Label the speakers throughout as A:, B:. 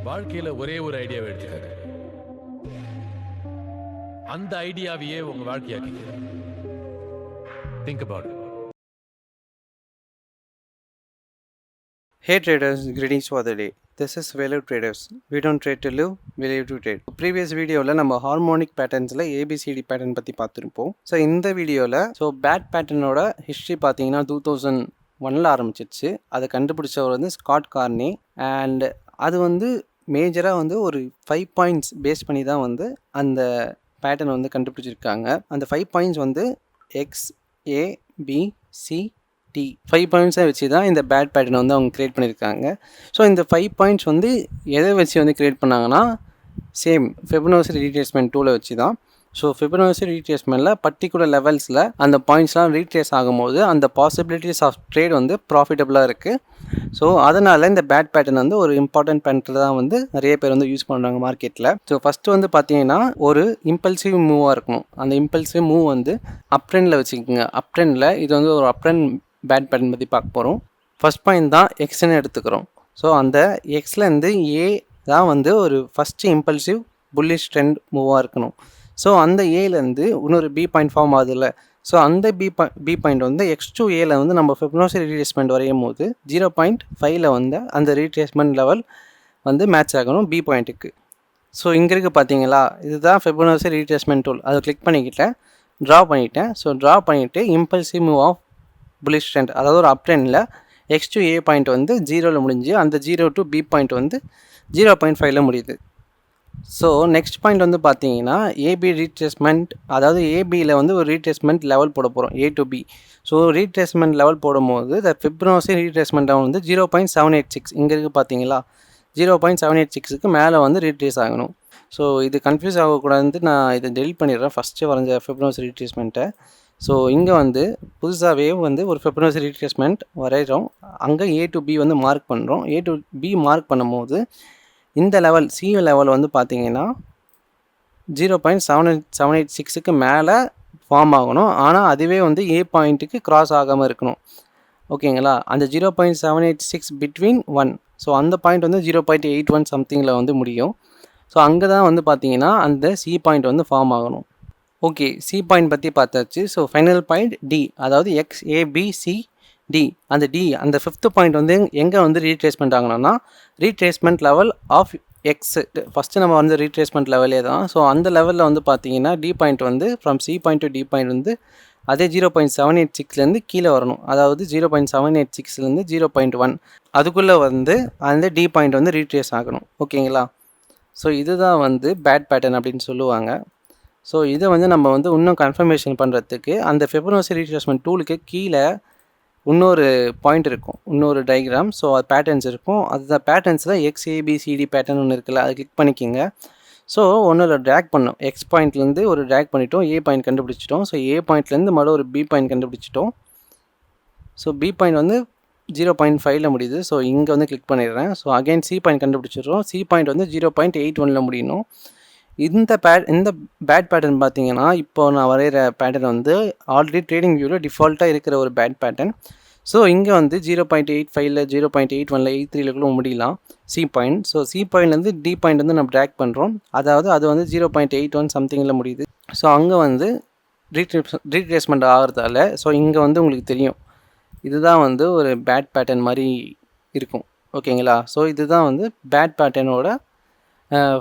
A: வாழ்க்கையில ஒரே ஒரு ஐடியாவை எடுத்துக்கங்க. அந்த ஐடியாவையே உங்க வாழ்க்கையாக்கிங்க. Think about it.
B: Hey traders, greetings for the day. This is Value Traders. We don't trade to live, we live to trade. Previous வீடியோவில் நம்ம ஹார்மோனிக் பேட்டர்ன்ஸில் ஏபிசிடி பேட்டர்ன் பற்றி பார்த்துருப்போம். ஸோ இந்த வீடியோவில் பேட் பேட்டர்னோட ஹிஸ்ட்ரி பார்த்தீங்கன்னா 2001 ஆரம்பிச்சிச்சு. அதை கண்டுபிடிச்சவர் வந்து ஸ்காட் கார்னி. அண்ட் அது மேஜராக ஒரு 5 பாயிண்ட்ஸ் பேஸ் பண்ணி தான் அந்த பேட்டர்ன் கண்டுபிடிச்சிருக்காங்க. அந்த 5 points X, A, B, C, D 5 பாயிண்ட்ஸை வச்சு தான் இந்த பேட் பேட்டர்னை அவங்க க்ரியேட் பண்ணியிருக்காங்க. ஸோ இந்த 5 பாயிண்ட்ஸ் எதை வச்சு க்ரியேட் பண்ணாங்கன்னா சேம் ஃபிபனாச்சி ரீட்ரேஸ்மெண்ட் டூலை வச்சு தான். ஸோ ஃபிபனாச்சி ரீட்ரேஸ்மெண்ட்டில் பர்டிகுலர் லெவல்ஸில் அந்த பாயிண்ட்ஸ்லாம் ரீட்ரேஸ் ஆகும்போது அந்த பாசிபிலிட்டிஸ் ஆஃப் ட்ரேட் ப்ராஃபிட்டபுளாக இருக்குது. ஸோ அதனால் இந்த பேட் பேட்டர்ன் ஒரு இம்பார்ட்டன்ட் பேட்டர் தான் நிறைய பேர் யூஸ் பண்ணுறாங்க மார்க்கெட்டில். ஸோ ஃபஸ்ட்டு பார்த்தீங்கன்னா ஒரு இம்பல்சிவ் மூவாக இருக்கணும். அந்த இம்பல்சிவ் மூவ் அப் ட்ரெண்டில் வச்சுக்கோங்க. அப் ட்ரெண்டில் இது ஒரு அப் ட்ரெண்ட் பேட் பேட்டர்ன் பற்றி பார்க்க போகிறோம். ஃபஸ்ட் பாயிண்ட் தான் எக்ஸ்ன்னு எடுத்துக்கிறோம். ஸோ அந்த எக்ஸ்லேருந்து ஏ தான் ஒரு ஃபஸ்ட்டு இம்பல்சிவ் புல்லிஷ் ட்ரெண்ட் மூவாக இருக்கணும். ஸோ அந்த ஏலேருந்து இன்னொரு பி பாயிண்ட் ஃபார்ம் ஆகுதுல்ல. ஸோ அந்த பி பாயிண்ட் எக்ஸ் டு ஏல நம்ம ஃபிபனாச்சி ரீட்ரேஸ்மெண்ட் வரையும் போது 0.5 அந்த ரீட்ரேஸ்மெண்ட் லெவல் மேட்ச் ஆகணும் பி பாயிண்ட்டுக்கு. ஸோ இங்கே இருக்குது பார்த்தீங்களா, இதுதான் ஃபிபனாச்சி ரீட்ரேஸ்மெண்ட் டூல். அதை கிளிக் பண்ணிக்கிட்டேன், ட்ரா பண்ணிட்டேன். ஸோ ட்ரா பண்ணிவிட்டு impulsive move of bullish trend, அதாவது ஒரு அப் ட்ரெண்டில் எக்ஸ் டு ஏ பாயிண்ட் 0ல் முடிஞ்சு அந்த 0 டு பி பாயிண்ட் 0.5ல் முடியுது. ஸோ நெக்ஸ்ட் பாயிண்ட் பார்த்தீங்கன்னா ஏபி ரீட்ரேஸ்மெண்ட், அதாவது ஏபியில் ஒரு ரீட்ரேஸ்மெண்ட் லெவல் போட போகிறோம் A to B. So retracement level போடும்போது ஃபிபனாச்சி ரீட்ரேஸ்மெண்ட்டாக 0.786 இங்கே இருக்குது பார்த்தீங்களா, 0.786க்கு மேலே ரீட்ரேஸ் ஆகணும். ஸோ இது கன்ஃபியூஸ் ஆகக்கூடாது, நான் இதை டெலிட் பண்ணிடுறேன் ஃபஸ்ட்டு வரைஞ்ச ஃபிபனாச்சி ரீட்ரேஸ்மெண்ட்டை. ஸோ இங்கே புதுசாகவே ஒரு ஃபிபனாச்சி ரீட்ரேஸ்மெண்ட் வரைகிறோம். அங்கே ஏ டு பி மார்க் பண்ணுறோம். ஏ டு பி மார்க் பண்ணும்போது இந்த லெவல் சி லெவல் பார்த்தீங்கன்னா 0.786க்கு மேலே ஃபார்ம் ஆகணும். ஆனால் அதுவே ஏ பாயிண்ட்டுக்கு கிராஸ் ஆகாமல் இருக்கணும். ஓகேங்களா, அந்த 0.786 பிட்வீன் 1. ஸோ அந்த பாயிண்ட் 0.81 சம்திங்கில் முடியும். ஸோ அங்கே தான் பார்த்தீங்கன்னா அந்த சி பாயிண்ட் ஃபார்ம் ஆகணும். ஓகே, சி பாயிண்ட் பற்றி பார்த்தாச்சு. ஸோ ஃபைனல் பாயிண்ட் டி, அதாவது X, A, B, C, D. அந்த டி, அந்த 5th பாயிண்ட் எங்கே ரீட்ரேஸ்மெண்ட் ஆகணும்னா retracement level of X. First நம்ம ரீட்ரேஸ்மெண்ட் லெவலே தான். ஸோ அந்த லெவலில் பார்த்தீங்கன்னா D point from C point to D point அதே 0.786லேருந்து கீழே வரணும். அதாவது 0.786லேருந்து 0.1 அதுக்குள்ளே அந்த டி பாயிண்ட் ரீட்ரேஸ் ஆகணும். ஓகேங்களா, ஸோ இதுதான் பேட் பேட்டர்ன் அப்படின்னு சொல்லுவாங்க. ஸோ இதை நம்ம இன்னும் கன்ஃபர்மேஷன் பண்ணுறதுக்கு அந்த ஃபிபனாச்சி ரீட்ரேஸ்மெண்ட் டூலுக்கு கீழே இன்னொரு பாயிண்ட் இருக்கும், இன்னொரு டயக்ராம். ஸோ அது பேட்டர்ன்ஸ் இருக்கும். அதுதான் பேட்டர்ன்ஸில் எக்ஸ்ஏபிசிடி பேட்டர்ன் ஒன்று இருக்குல்ல, அதை கிளிக் பண்ணிக்கிங்க. ஸோ ஒன்றில் ட்ராக் பண்ணோம். எக்ஸ் பாயிண்ட்லேருந்து ஒரு ட்ராக் பண்ணிட்டோம், ஏ பாயிண்ட் கண்டுபிடிச்சிட்டோம். ஸோ ஏ பாயிண்ட்லேருந்து மறுபடியும் ஒரு பி பாயிண்ட் கண்டுபிடிச்சிட்டோம். ஸோ பி பாயிண்ட் 0.5ல் முடியுது. ஸோ இங்கே கிளிக் பண்ணிடுறேன். ஸோ அகைன் சி பாயிண்ட் கண்டுபிடிச்சிடுறோம். சி பாயிண்ட் 0.81ல் முடியணும். இந்த பேட் பேட்டர்ன் பார்த்தீங்கன்னா இப்போ நான் வரைகிற பேட்டர்ன் ஆல்ரெடி ட்ரேடிங் வியூவில் டிஃபால்ட்டாக இருக்கிற ஒரு பேட் பேட்டர்ன். ஸோ இங்கே 0.85ல் 0.81ல் 83ல் கூட முடியலாம் சி பாயிண்ட். ஸோ சி பாயிண்ட்லேருந்து டி பாயிண்ட் நம்ம ட்ராக் பண்ணுறோம். அதாவது அது 0.81 சம்திங்கில் முடியுது. ஸோ அங்கே ரீட்ரேஸ்மெண்ட் ஆகிறதால ஸோ இங்கே உங்களுக்கு தெரியும் இதுதான் ஒரு பேட் பேட்டர்ன் மாதிரி இருக்கும். ஓகேங்களா, ஸோ இதுதான் பேட் பேட்டர்னோட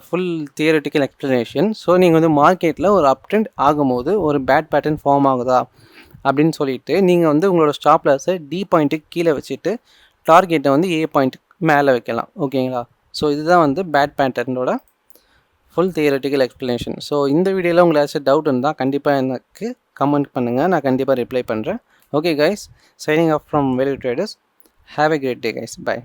B: ஃபுல் தியரட்டிக்கல் எக்ஸ்ப்ளனேஷன். ஸோ நீங்கள் மார்க்கெட்டில் ஒரு அப் ட்ரெண்ட் ஆகும்போது ஒரு பேட் பேட்டர்ன் ஃபார்ம் ஆகுதா அப்படின்னு சொல்லிட்டு நீங்கள் உங்களோட ஸ்டாப் லாஸை டி பாயிண்ட்டுக்கு கீழே வச்சுட்டு டார்கெட்டை ஏ பாயிண்ட்டுக்கு மேலே வைக்கலாம். ஓகேங்களா, ஸோ இதுதான் பேட் பேட்டர்னோட ஃபுல் தியரட்டிக்கல் எக்ஸ்ப்ளனேஷன். ஸோ இந்த வீடியோவில் உங்களுக்கு ஏதாச்சும் டவுட் இருந்தால் கண்டிப்பாக எனக்கு கமெண்ட் பண்ணுங்கள், நான் கண்டிப்பாக ரிப்ளை பண்ணுறேன். Okay guys, signing off from Value Traders. Have a great day guys, by.